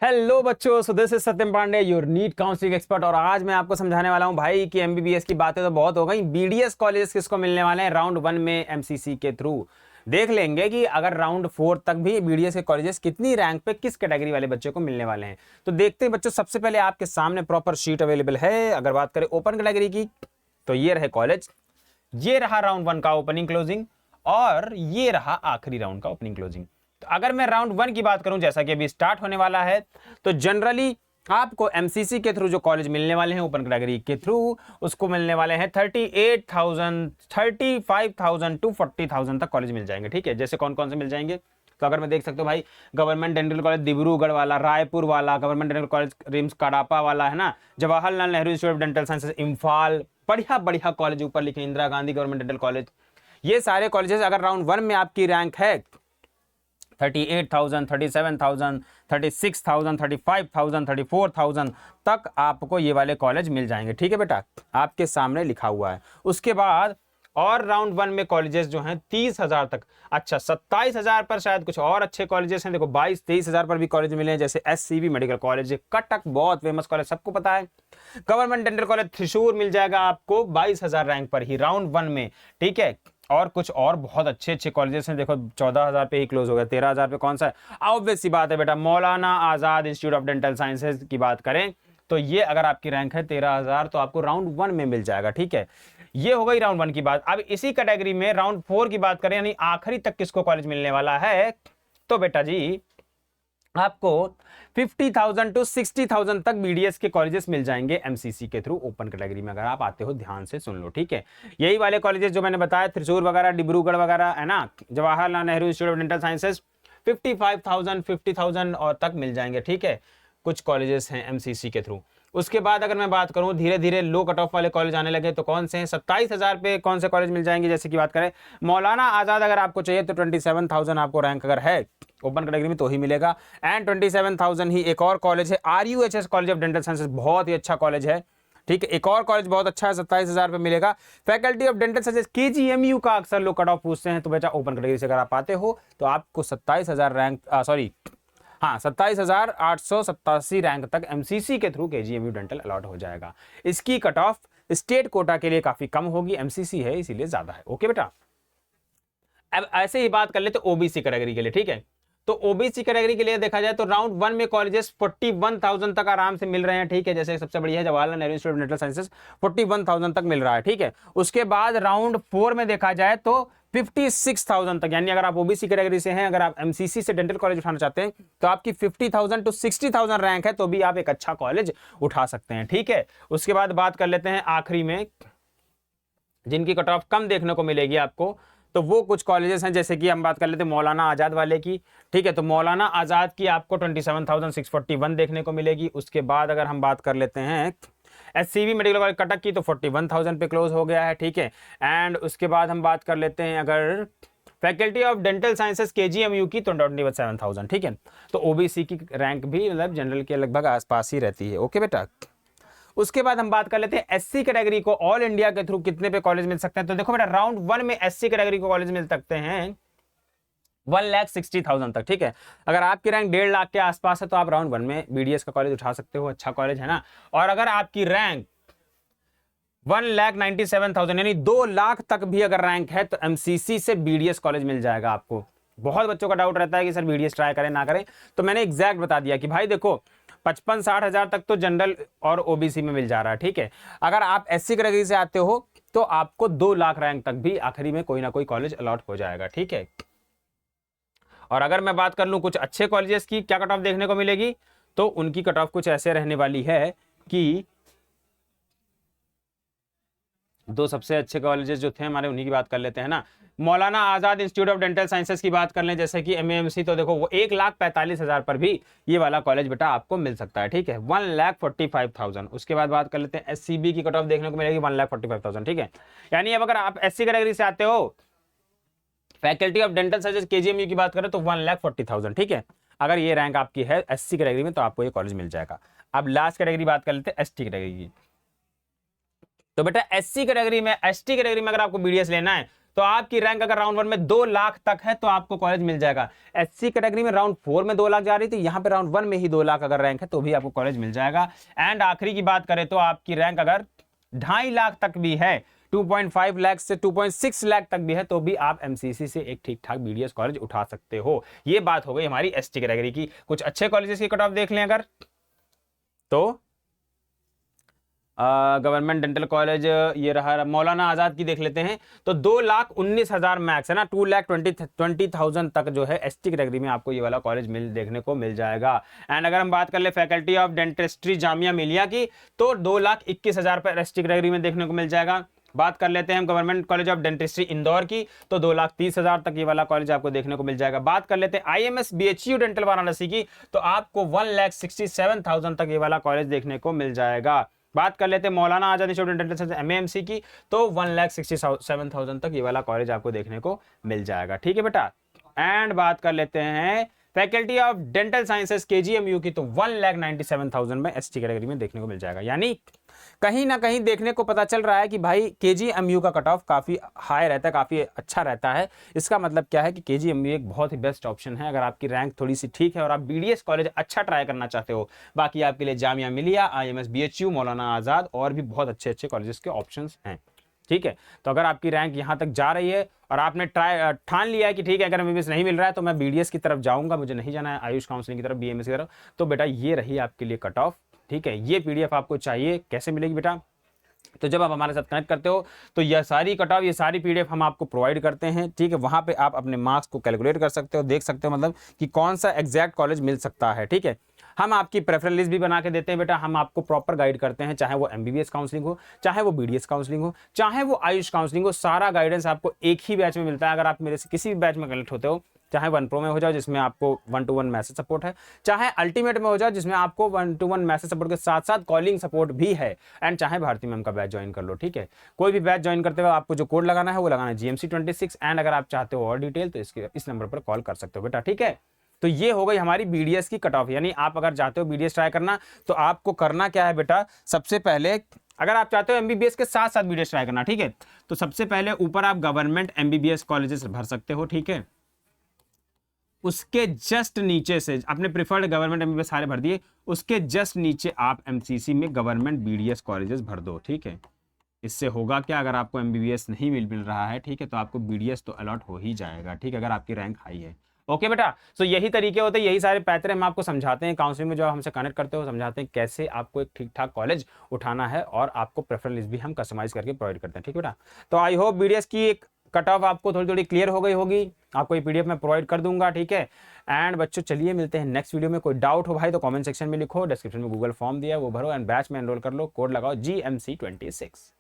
Hello बच्चों, so this is Satyam Pandey, your NEET counselling expert. और आज मैं आपको समझाने वाला हूं भाई कि एमबीबीएस की बातें तो बहुत हो गई, बीडीएस कॉलेज किसको मिलने वाले हैं राउंड 1 में एमसीसी के थ्रू। देख लेंगे कि अगर राउंड 4 तक भी बीडीएस के कॉलेजेस कितनी रैंक पे किस कैटेगरी वाले बच्चों को मिलने वाले हैं। तो देखते हैं बच्चों, सबसे पहले आपके सामने प्रॉपर शीट अवेलेबल है। अगर बात करें ओपन कैटेगरी की तो ये रहे कॉलेज, ये रहा राउंड 1 का ओपनिंग क्लोजिंग और ये रहा आखिरी राउंड का ओपनिंग क्लोजिंग। तो अगर मैं राउंड 1 की बात करूं, जैसा कि अभी स्टार्ट होने वाला है, तो जनरली आपको एमसीसी के थ्रू जो कॉलेज मिलने वाले हैं ओपन कैटेगरी के थ्रू, उसको मिलने वाले हैं 38,000, 35,000 टू 40,000 तक कॉलेज मिल जाएंगे। ठीक है, जैसे कौन कौन से मिल जाएंगे तो अगर मैं देख सकता हूँ भाई, गवर्नमेंट डेंटल कॉलेज डिब्रूगढ़ वाला, रायपुर वाला, government dental college RIMS Kadapa वाला है ना, Jawaharlal Nehru institute of dental sciences Imphal, बढ़िया बढ़िया कॉलेज ऊपर लिखे, Indira Gandhi government dental college. ये सारे कॉलेजेस अगर राउंड 1 में आपकी रैंक है 38,000, 37,000, 36,000, 35,000, 34,000 तक आपको ये वाले कॉलेज मिल जाएंगे। ठीक है बेटा, आपके सामने लिखा हुआ है। उसके बाद और राउंड 1 में कॉलेजेस जो हैं 30,000 तक, अच्छा 27,000 पर शायद कुछ और अच्छे कॉलेजेस हैं। देखो 22-23,000 पर भी कॉलेज मिले हैं, जैसे एससीबी मेडिकल कॉलेज कटक, बहुत फेमस कॉलेज, सबको पता है। गवर्नमेंट डेंटल कॉलेज त्रिशूर मिल जाएगा आपको 22,000 रैंक पर ही राउंड 1 में। ठीक है, और कुछ और बहुत अच्छे अच्छे कॉलेजेस हैं। देखो 14,000 पे ही क्लोज हो गया, 13,000 पे कौन सा है, ऑब्वियस सी बात है बेटा, Maulana Azad institute of dental sciences की बात करें तो ये अगर आपकी रैंक है 13,000 तो आपको राउंड 1 में मिल जाएगा। ठीक है, ये हो गई राउंड 1 की बात। अब इसी कैटेगरी में राउंड 4 की बात करें, यानी आखिरी तक किसको कॉलेज मिलने वाला है, तो बेटा जी आपको 50,000 टू 60,000 तक बीडीएस के कॉलेजेस मिल जाएंगे एमसीसी के थ्रू ओपन कैटेगरी में। अगर आप आते हो ध्यान से सुन लो। ठीक है, यही वाले कॉलेजेस जो मैंने बताया, त्रिशूर वगैरह, डिब्रूगढ़ वगैरह है ना, Jawaharlal Nehru institute of dental sciences 55,000, 50,000 और तक मिल जाएंगे। ठीक है, कुछ कॉलेजेस हैं एमसीसी के थ्रू। उसके बाद अगर मैं बात करूं, धीरे धीरे लो कट ऑफ वाले कॉलेज आने लगे, तो कौन से हैं, 27,000 पे कौन से कॉलेज मिल जाएंगे। जैसे कि बात करें मौलाना आजाद, अगर आपको चाहिए तो 27,000 आपको रैंक अगर है ओपन कैटेगरी में तो ही मिलेगा। एंड 27,000 ही एक और कॉलेज है RUHS college of dental sciences, बहुत ही अच्छा कॉलेज है। ठीक है, एक और कॉलेज बहुत अच्छा है, 27,000 पे मिलेगा। Faculty of dental sciences KGMU का अक्सर लोग कट ऑफ पूछते हैं, तो बेटा ओपन कैटेगरी से अगर आप आते हो तो आपको 27,000 रैंक, सॉरी हाँ 27,887 रैंक तक एमसीसी के थ्रू केजीएमयू डेंटल अलॉट हो जाएगा। इसकी कट ऑफ स्टेट कोटा के लिए काफी कम होगी, एमसीसी है इसीलिए ज्यादा है। ओके बेटा, अब ऐसे ही बात कर लेते ओबीसी कैटेगरी के लिए। ठीक है, तो ओबीसी कैटेगरी के लिए देखा जाए तो राउंड 1 में कॉलेजेस 41,000 तक आराम से मिल रहे हैं। ठीक है, जैसे सबसे बढ़िया है Jawaharlal Nehru institute of dental sciences 41,000 तक मिल रहा है। ठीक है, उसके बाद राउंड 4 में देखा जाए तो 56,000 तक, यानी अगर आप ओबीसी कैटेगरी से हैं, अगर आप एमसीसी से डेंटल कॉलेज उठाना चाहते हैं तो आपकी 50,000 टू 60,000 रैंक है, तो भी आप एक अच्छा कॉलेज उठा सकते हैं। ठीक है, उसके बाद बात कर लेते हैं आखिरी में जिनकी कट ऑफ कम देखने को मिलेगी आपको, तो वो कुछ कॉलेजेस हैं, जैसे कि हम बात कर लेते हैं मौलाना आजाद वाले की। ठीक है, तो मौलाना आजाद की आपको 27,641 देखने को मिलेगी। उसके बाद अगर हम बात कर लेते हैं एससीबी मेडिकल कॉलेज कटक की, तो 41,000 पे क्लोज हो गया है। ठीक है, एंड उसके बाद हम बात कर लेते हैं अगर faculty of dental sciences KGMU की, तो 27,000। ठीक है, तो ओबीसी की रैंक भी मतलब जनरल के लगभग आसपास ही रहती है। ओके बेटा, उसके बाद हम बात कर लेते हैं एससी कैटेगरी को ऑल इंडिया के थ्रू कितने पे कॉलेज मिल सकते हैं। तो देखो बेटा, राउंड 1 में एससी कैटेगरी को कॉलेज मिल सकते हैं 1,60,000 तक। ठीक है, अगर आपकी रैंक 1.5 लाख के आसपास है तो आप राउंड 1 में बीडीएस का कॉलेज उठा सकते हो, अच्छा कॉलेज है ना। और अगर आपकी रैंक 1,97,000 यानी 2 लाख तक भी अगर रैंक है तो एमसीसी से बीडीएस कॉलेज मिल जाएगा आपको। बहुत बच्चों का डाउट रहता है कि सर बीडीएस ट्राई करें ना करें, तो मैंने एग्जैक्ट बता दिया कि भाई देखो 55-60 हजार तक तो जनरल और ओबीसी में मिल जा रहा है। ठीक है, अगर आप एससी कैटेगरी से आते हो तो आपको 2 लाख रैंक तक भी आखिरी में कोई ना कोई कॉलेज अलॉट हो जाएगा। ठीक है, और अगर मैं बात कर लूं कुछ अच्छे कॉलेजेस की क्या कट ऑफ देखने को मिलेगी, तो उनकी कट ऑफ कुछ ऐसे रहने वाली है कि दो सबसे अच्छे कॉलेजेस जो थे हमारे उन्हीं की बात कर लेते हैं ना। Maulana Azad institute of dental sciences की बात कर लें, जैसे कि एमएमसी, तो देखो वो 1,45,000 पर भी ये वाला कॉलेज बेटा आपको मिल सकता है। ठीक है, 1,45,000। उसके बाद बात कर लेते हैं एससीबी की कट ऑफ देखने को मिलेगी 1,45,000। ठीक है, यानी अब अगर आप एससी कैटेगरी से आते हो, faculty of dental sciences KGMU की बात करें तो 1,40,000। ठीक है, अगर ये रैंक आपकी है एससी कैटेगरी में तो आपको ये कॉलेज मिल जाएगा। अब लास्ट कैटेगरी बात कर लेते हैं एसटी कैटेगरी की। तो बेटा एससी कैटेगरी में, एसटी कैटेगरी में अगर आपको बीडीएस लेना है तो आपकी रैंक अगर राउंड 1 में 2 लाख तक है तो आपको कॉलेज मिल जाएगा। एससी कैटेगरी में राउंड 4 में 2 लाख जा रही थी, यहाँ पे राउंड 1 में ही 2 लाख अगर रैंक है तो भी आपको कॉलेज मिल जाएगा। एंड आखिरी की बात करें तो आपकी रैंक अगर 2.5 लाख तक भी है, 2.5 लाख से 2.6 लाख तक भी है, तो भी आप एमसीसी से एक ठीक ठाक बीडीएस कॉलेज उठा सकते हो। ये बात हो गई हमारी एसटी कैटेगरी की। कुछ अच्छे कॉलेजेस की कट ऑफ देख लें अगर तो गवर्नमेंट डेंटल कॉलेज ये रहा, मौलाना आजाद की देख लेते हैं तो 2,19,000 मैक्स है ना, 2,20,000 तक जो है एसटी कैटेगरी में आपको ये वाला कॉलेज देखने को मिल जाएगा। एंड अगर हम बात कर ले faculty of dentistry Jamia Millia की तो 2,21,000 पर एसटी कैटेगरी में देखने को मिल जाएगा। बात कर लेते हैं हम government college of dentistry Indore की तो 2,30,000 तक ये वाला कॉलेज आपको देखने को मिल जाएगा। बात कर लेते हैं आईएमएस बीएचयू डेंटल वाराणसी की तो आपको 1,67,000 तक ये वाला कॉलेज देखने को मिल जाएगा। बात कर लेते हैं Maulana Azad institute of dental एमएएमसी की तो 1,67,000 तक ये वाला कॉलेज आपको देखने को मिल जाएगा। ठीक है बेटा। एंड बात कर लेते हैं faculty of dental sciences KGMU की तो 1,97,000 में एसटी कैटेगरी में देखने को मिल जाएगा। यानी कहीं ना कहीं देखने को पता चल रहा है कि भाई केजीएमयू का कट ऑफ काफी हाई रहता है, काफी अच्छा रहता है। इसका मतलब क्या है कि केजीएमयू एक बहुत ही बेस्ट ऑप्शन है अगर आपकी रैंक थोड़ी सी ठीक है और आप बीडीएस कॉलेज अच्छा ट्राई करना चाहते हो। बाकी आपके लिए जामिया मिलिया, आईएमएस बीएचयू, मौलाना आजाद और भी बहुत अच्छे अच्छे कॉलेजेस के ऑप्शन हैं। ठीक है। तो अगर आपकी रैंक यहां तक जा रही है और आपने ठान लिया है कि ठीक है अगर एमबीबीएस नहीं मिल रहा है तो मैं बीडीएस की तरफ जाऊंगा, मुझे नहीं जाना है आयुष काउंसलिंग की तरफ, बीएमएस की तरफ, तो बेटा ये रही आपके लिए कट ऑफ। ठीक है। ये पीडीएफ आपको चाहिए, कैसे मिलेगी बेटा? तो जब आप हमारे साथ कनेक्ट करते हो तो यह सारी कट ऑफ, ये सारी पीडीएफ हम आपको प्रोवाइड करते हैं। ठीक है। वहां पे आप अपने मार्क्स को कैलकुलेट कर सकते हो, देख सकते हो मतलब कि कौन सा एग्जैक्ट कॉलेज मिल सकता है। ठीक है। हम आपकी प्रेफरेंस लिस्ट भी बना के देते हैं बेटा, हम आपको प्रॉपर गाइड करते हैं, चाहे वो एमबीबीएस काउंसलिंग हो, चाहे वो बीडीएस काउंसलिंग हो, चाहे वो आयुष काउंसलिंग हो, सारा गाइडेंस आपको एक ही बैच में मिलता है। अगर आप मेरे से किसी भी बैच में कनेक्ट होते हो, चाहे 1 प्रो में हो जाओ जिसमें आपको 1-to-1 मैसेज सपोर्ट है, चाहे अल्टीमेट में हो जाओ जिसमें आपको 1-to-1 मैसेज सपोर्ट के साथ साथ कॉलिंग सपोर्ट भी है, एंड चाहे भारती मैम का बैच ज्वाइन कर लो। ठीक है। कोई भी बैच ज्वाइन करते हुए आपको जो कोड लगाना है वो लगाना है GMC26। एंड अगर आप चाहते हो और डिटेल तो इस नंबर पर कॉल कर सकते हो बेटा। ठीक है। तो ये हो गई हमारी बीडीएस की कट ऑफ। यानी आप अगर चाहते हो बीडीएस ट्राई करना तो आपको करना क्या है बेटा, सबसे पहले अगर आप चाहते हो एमबीबीएस के साथ साथ बीडीएस ट्राई करना, ठीक है, तो सबसे पहले ऊपर आप गवर्नमेंट एमबीबीएस कॉलेजेस भर सकते हो। ठीक है। उसके जस्ट नीचे से अपने प्रिफर्ड गवर्नमेंट एमबीबीएस सारे भर दिए, उसके जस्ट नीचे आप एमसीसी में गवर्नमेंट बीडीएस कॉलेजेस भर दो। ठीक है। इससे होगा क्या, अगर आपको एमबीबीएस नहीं मिल रहा है, ठीक है, तो आपको बीडीएस तो अलॉट हो ही जाएगा। ठीक है। अगर आपकी रैंक हाई है। ओके बेटा। सो यही तरीके होते हैं, यही सारे पैतरे हम आपको समझाते हैं काउंसलिंग में, जो हमसे कनेक्ट करते हो समझाते हैं कैसे आपको एक ठीक ठाक कॉलेज उठाना है, और आपको प्रेफरेंस लिस्ट भी हम कस्टमाइज करके प्रोवाइड करते हैं। ठीक है बेटा। तो आई होप बीडीएस की एक कट ऑफ आपको थोड़ी थोड़ी क्लियर हो गई होगी, आपको ये पीडीएफ में प्रोवाइड कर दूंगा। ठीक है। एंड बच्चों चलिए मिलते हैं नेक्स्ट वीडियो में। कोई डाउट हो भाई तो कमेंट सेक्शन में लिखो, डिस्क्रिप्शन में गूगल फॉर्म दिया वो भरो, एंड बैच में एनरोल कर लो, कोड लगाओ GMC26।